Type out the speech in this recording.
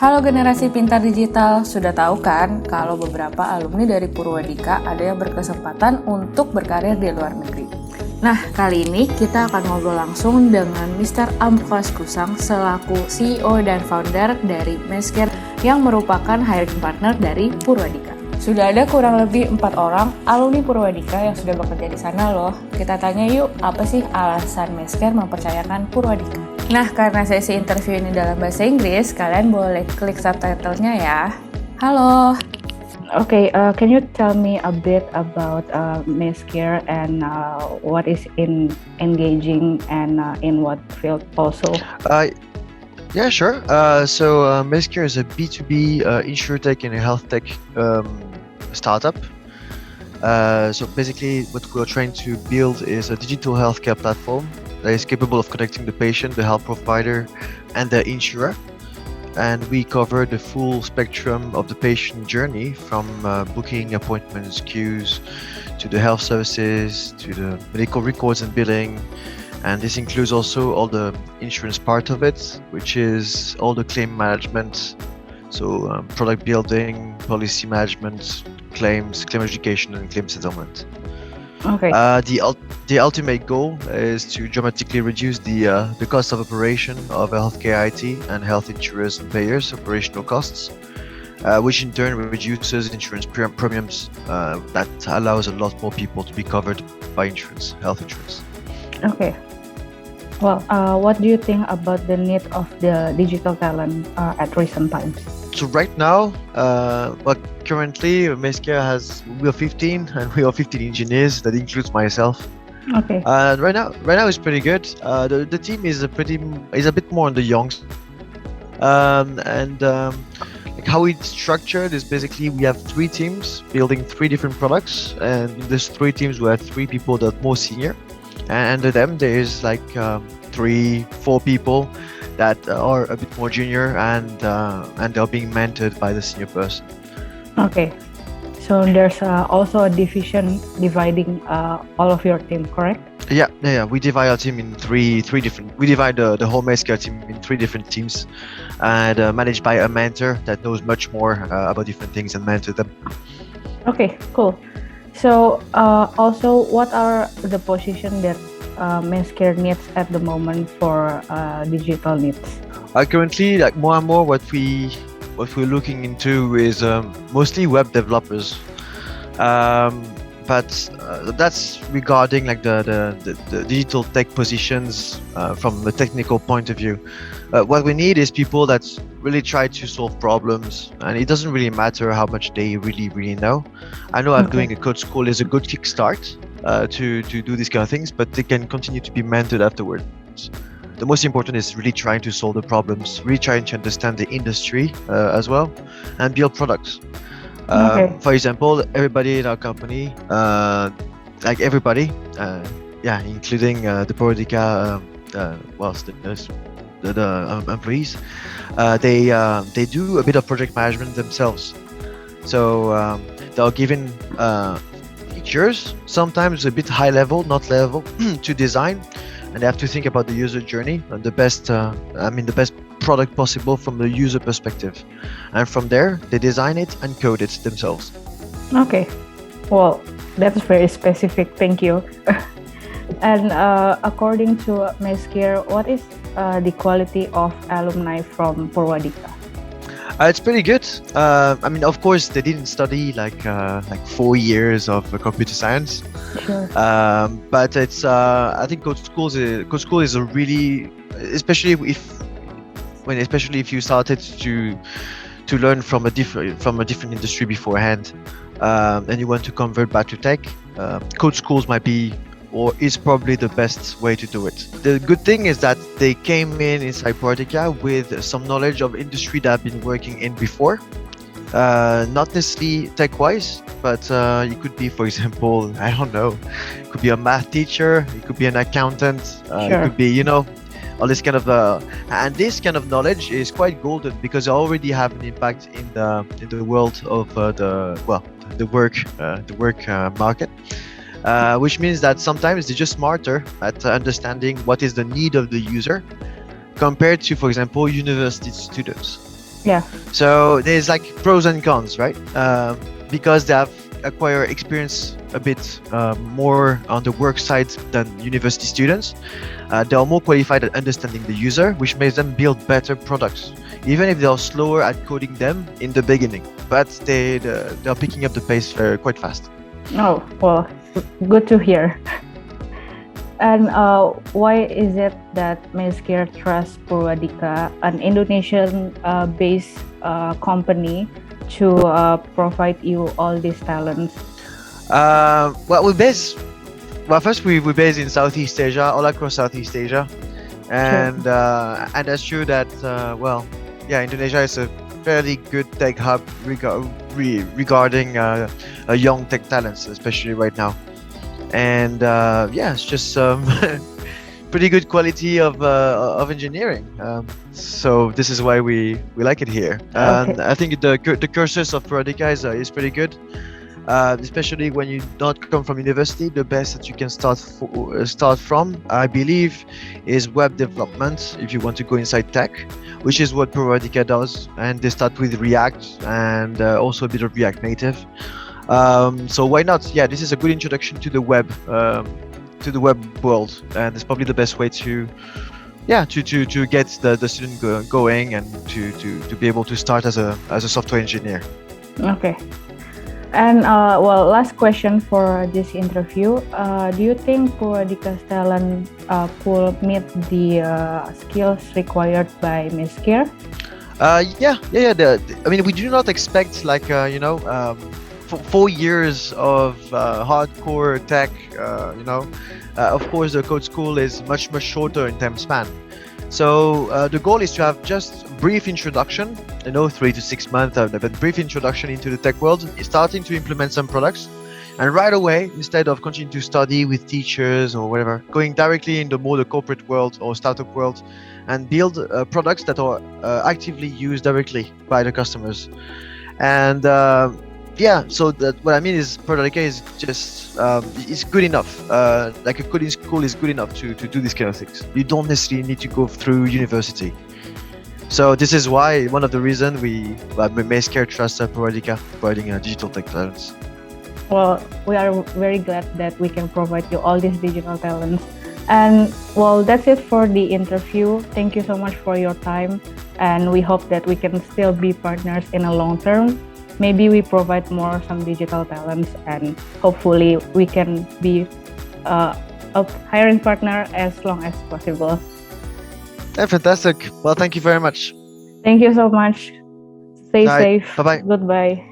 Halo generasi pintar digital, sudah tahu kan kalau beberapa alumni dari Purwadhika ada yang berkesempatan untuk berkarir di luar negeri. Nah, kali ini kita akan ngobrol langsung dengan Mr. Amkas Kusang selaku CEO dan founder dari Mazecare yang merupakan hiring partner dari Purwadhika. Sudah ada kurang lebih 4 orang alumni Purwadhika yang sudah bekerja di sana loh. Kita tanya yuk, apa sih alasan Mazecare mempercayakan Purwadhika? Nah, karena sesi interview ini dalam bahasa Inggris, kalian boleh klik subtitlenya ya. Halo. Okay, can you tell me a bit about Mazecare and what is in engaging and in what field also? Yeah, sure. Mazecare is a B2B insurtech and a health tech startup. So basically what we're trying to build is a digital healthcare platform that is capable of connecting the patient, the health provider, and the insurer. And we cover the full spectrum of the patient journey from booking appointments, queues, to the health services, to the medical records and billing. And this includes also all the insurance part of it, which is all the claim management, so product building, policy management, claims, claim education, and claim settlement. Okay. The ultimate goal is to dramatically reduce the cost of operation of healthcare IT and health insurers and payers' operational costs, which in turn reduces insurance premiums that allows a lot more people to be covered by insurance, health insurance. Okay. Well, what do you think about the need of the digital talent at recent times? So right now, currently Mazecare we are 15 and we are 15 engineers. That includes myself. Okay. Right now it's pretty good. The team is a bit more on the young. Like how it's structured is basically we have 3 teams building 3 different products, and in these 3 teams we have 3 people that are more senior, and under them there is like 3-4 people that are a bit more junior, and they're being mentored by the senior person. Okay. So there's also a division dividing all of your team, correct? Yeah. We divide our team in three different. We divide the whole Mazecare team in 3 different teams, and managed by a mentor that knows much more about different things and mentor them. Okay, cool. So also, what are the positions that Mazecare needs at the moment for digital needs? Currently, like more and more, what we're looking into is mostly web developers, but that's regarding like the digital tech positions from a technical point of view. What we need is people that really try to solve problems, and it doesn't really matter how much they really know. I know I'm doing a code school is a good kickstart to do these kind of things, but they can continue to be mentored afterwards. The most important is really trying to solve the problems, really trying to understand the industry as well, and build products. For example, everybody in our company, like everybody, including the Purwadhika, the employees, they do a bit of project management themselves. So they're given features, sometimes a bit high level, not level, to design. And they have to think about the user journey and the best product possible from the user perspective. And from there, they design it and code it themselves. Okay. Well, that's very specific. Thank you. And according to Mazecare, what is the quality of alumni from Purwadhika? It's pretty good. Of course, they didn't study like 4 years of computer science. Sure. But it's I think code school is a really, especially if you started to learn from a different industry beforehand, and you want to convert back to tech, code schools might be or is probably the best way to do it. The good thing is that they came inside Purwadhika with some knowledge of industry that I've been working in before. Not necessarily tech-wise, but you could be, for example, I don't know, it could be a math teacher, it could be an accountant, Sure. It could be, all this kind of, and this kind of knowledge is quite golden because I already have an impact in the world of the work market. Which means that sometimes they're just smarter at understanding what is the need of the user compared to, for example, university students. Yeah. So there's like pros and cons, right? Because they have acquired experience a bit more on the work side than university students. They are more qualified at understanding the user, which makes them build better products, even if they are slower at coding them in the beginning. But they are picking up the pace quite fast. Oh, well, good to hear. And why is it that Mazecare trusts Purwadhika, an Indonesian-based company, to provide you all these talents? Well, first we're based in Southeast Asia, all across Southeast Asia, and that's true that Indonesia is a fairly good tech hub regarding young tech talents, especially right now. And it's just pretty good quality of engineering. So this is why we like it here. And I think the cursus of Purwadhika is pretty good. Especially when you don't come from university, the best that you can start from, I believe, is web development if you want to go inside tech, which is what Purwadhika does. And they start with React and also a bit of React Native. So why not? Yeah, this is a good introduction to the web world, and it's probably the best way to get the student going and to be able to start as a software engineer. Okay. And last question for this interview. Do you think Purwadhika's talent could meet the skills required by Mazecare? Yeah. I mean, we do not expect 4 years of hardcore tech. Of course, the code school is much shorter in time span. So the goal is to have just brief introduction, 3 to 6 months, but brief introduction into the tech world, starting to implement some products, and right away, instead of continuing to study with teachers or whatever, going directly in the corporate world or startup world, and build products that are actively used directly by the customers. And so that what I mean is Purwadhika is just is good enough. Like a coding school is good enough to do these kind of things. You don't necessarily need to go through university. So this is why one of the reasons we Mazecare trusts Purwadhika providing digital tech talents. Well, we are very glad that we can provide you all these digital talents. And well, that's it for the interview. Thank you so much for your time, and we hope that we can still be partners in a long term. Maybe we provide some digital talents, and hopefully we can be a hiring partner as long as possible. Yeah, fantastic. Well, thank you very much. Thank you so much. Stay safe. Bye-bye. Goodbye.